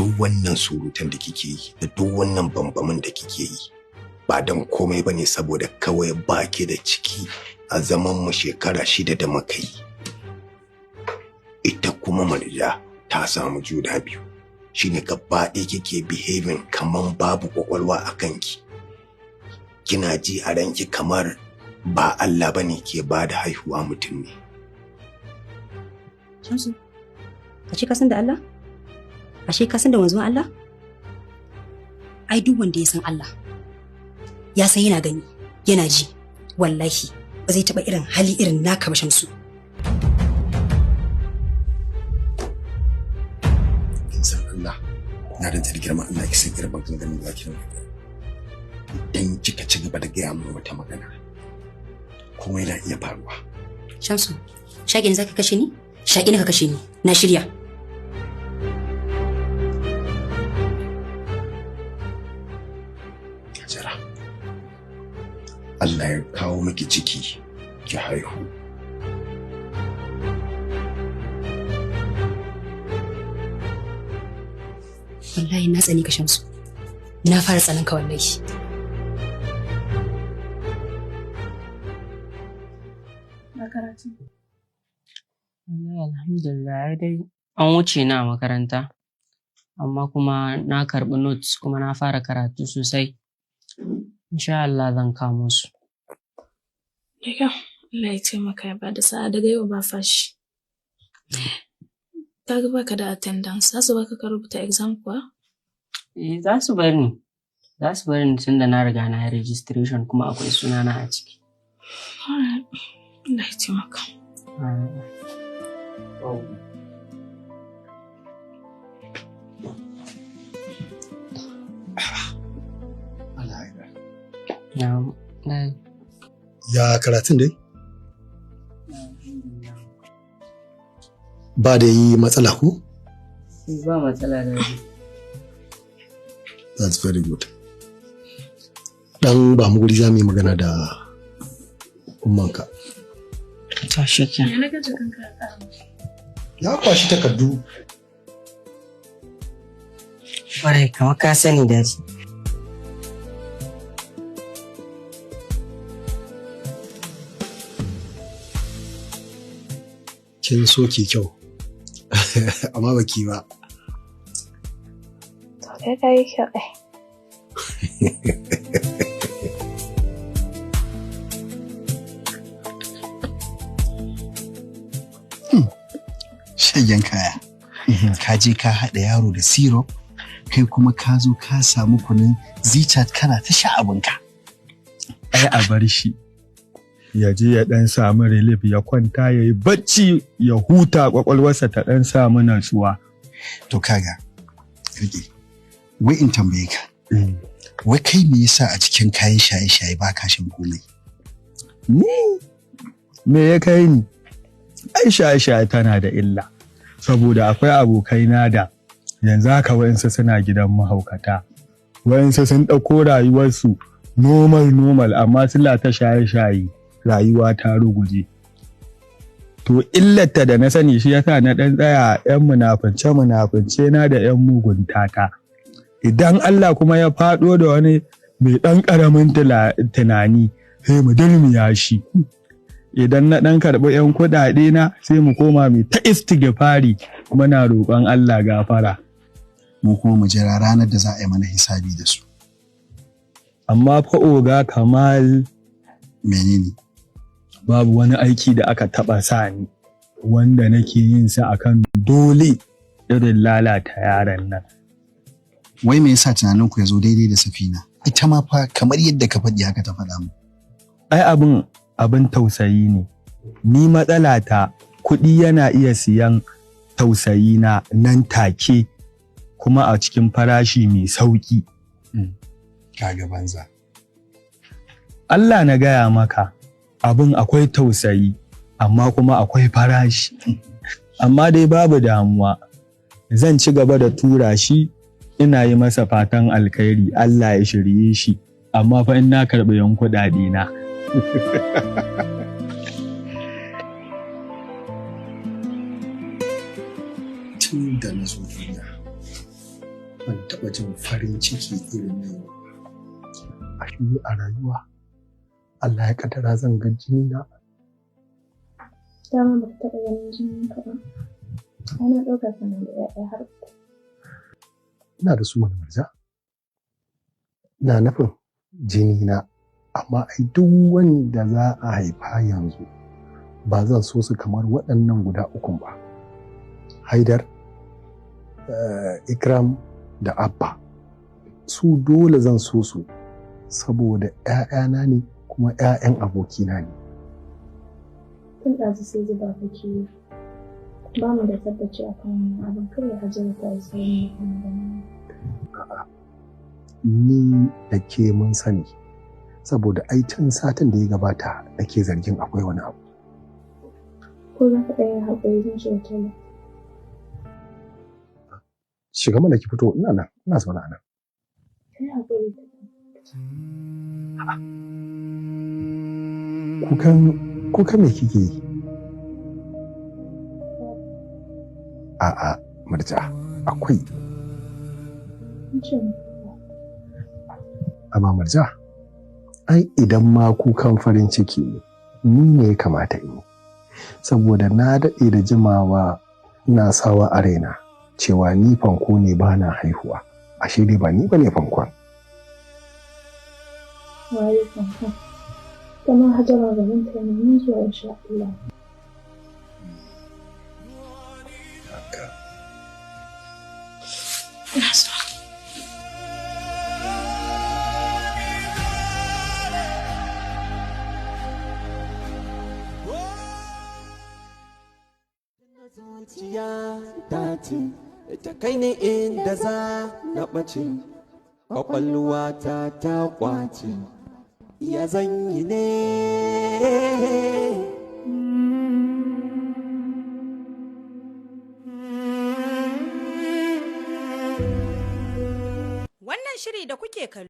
duk wannan surutan da kike yi da duk wannan bambamin da kike yi ba don komai bane saboda kawai baki da ciki a zaman mu shekara 6 da muka yi. Ita kuma Marja ta samu juna biyu, shine gaba ɗaya kike behaving kaman babu kwakwalwa a kanki. Kina ji a ranki kamar ba Allah bane ke bada haihuwa mutum ne. Shamsu, ashe ka san da Allah? Ashe ka san da wanzuwan Allah? Ai duk wanda ya san Allah ya san yana gani, yana ji, wallahi ba zai taɓa irin hali irin naka ba Shamsu. Kin san Allah, na da girman Allah ki san irin maganganun da kike yi. Idan kika ci gaba da gaya min wata magana, komai na iya faruwa. Shamsu, shagin zaka kashe ni? Shagin ka kashe ni, na shirya. Jira. Allah ya kawo miki ciki ki haihu. Wallahi na tsani ka Shamsu. Na fara tsanin ka wallahi. Makaranta. Alhamdulillah dai an wuce na makaranta. Amma kuma na karɓi notes kuma na fara karatu sosai. Insha Allah zan kamo su. Daga Allah ya taimaka ya bada sa'a daga yau ba fashi. Ka ga baka da attendance, za su baka ka rubuta exam kuwa? Za su bar ni. Za su bar ni tunda na riga na yi registration kuma akwai sunana a ciki. Alright. Allah ya taimaka. Ya karatun dai? Ba da yi matsala ko? Ba matsala da yi. That's very good. Dan ba mu guri za mu yi magana da ummanka. Ta shi ke. Ya kwashi takardu. Ƙwarai, kamar ka sani da shi. Kin so ki kyau. Amma baki ba. To kai ka yi kyau ɗai. Shayyan kaya. Ka je ka haɗa yaro da syrup, kai kuma ka zo ka samu kunun zichat kana ta sha abinka. Ai a bar shi. Ya je ya ɗan samu relief ya kwanta ya yi bacci ya huta kwakwalwarsa ta ɗan samu natsuwa. To kaga, rike, wai in tambaye ka, wai kai me yasa a cikin kayan shaye-shaye ba ka shan komai? Ni? Me ya kai ni? Ai shaye-shaye tana da illa, saboda akwai abokaina da yanzu haka wa'insu suna gidan mahaukata, wa'insu sun ɗauko rayuwarsu normal amma suna ta shaye-shaye. Rayuwa ta ruguje. To illata da na sani shi yasa na ɗan tsaya 'yan munafunce na da 'yan muguntata. Idan Allah kuma ya faɗo da wani mai ɗan ƙaramin tunani sai mu dulmiya shi. Idan na ɗan karɓi 'yan kuɗaɗe na sai mu koma mai ta istighfari muna roƙon Allah gafara. Mu kuma mu jira ranar da za a yi mana hisabi da su. Amma fa oga Kamal menene? Babu wani aiki da aka taɓa sa ni wanda nake yin sa akan dole irin lalata yaran nan. Wai me yasa tunaninku ya zo daidai da Safina? Ita ma fa kamar yadda ka faɗi haka ta faɗa mu. Ai abin tausayi ne. Ni matsalata kuɗi yana iya siyan tausayi na nan take kuma a cikin farashi mai sauƙi. Kaga banza. Allah na gaya maka. Abin akwai tausayi amma kuma akwai farashi. Amma dai babu damuwa. Zan ci gaba da tura shi ina yi masa fatan alkhairi Allah ya shirye shi amma fa in na karɓi yan kuɗaɗe na. Tun da na zo duniya ban taɓa jin farin ciki irin na yau. Ashe a rayuwa Allah ya kaddara zan ga jini na. Dama ba ka taɓa ganin jinin ka ba. Ana ɗaukar sana da ‘ya'ya har uku. Ina da su wani Murja. Ina nufin jini na, amma ai duk wanda za a haifa yanzu ba zan so su kamar waɗannan guda ukun ba. Haidar, Ikram da Abba. Su dole zan so su saboda ‘ya'yana ne kuma ‘ya'yan abokina ne. Tun ɗazu sai zuba kake yi. Ba mu da tabbaci a kan wannan abin kawai Hajara ta yi sauyin magana. A'a, ni da ke mun sani saboda ai tun satin da ya gabata nake zargin akwai wani abu. Ko za ka ɗaya haƙuri zan shiga tola. Shiga mana ki fito, ina nan, ina zaune a nan. Kai haƙuri. Kukan me kike yi? A'a, Murja, akwai. Amma Murja, ai idan ma kukan farin ciki ne, ni ne ya kamata in yi. Saboda na daɗe da jimawa ina sawa a raina cewa ni fanko ne ba na haihuwa. Ashe dai ba ni ba ne fankon. Waye fankon? Kuma Hajara ba zan kai mun zuwa insha Allah. Ina so. Zuciya ta ce ta kai ne inda za na ɓace, ƙwaƙwalwa ta ƙwace, ya zan yi ne. Wannan shiri da kuke kallo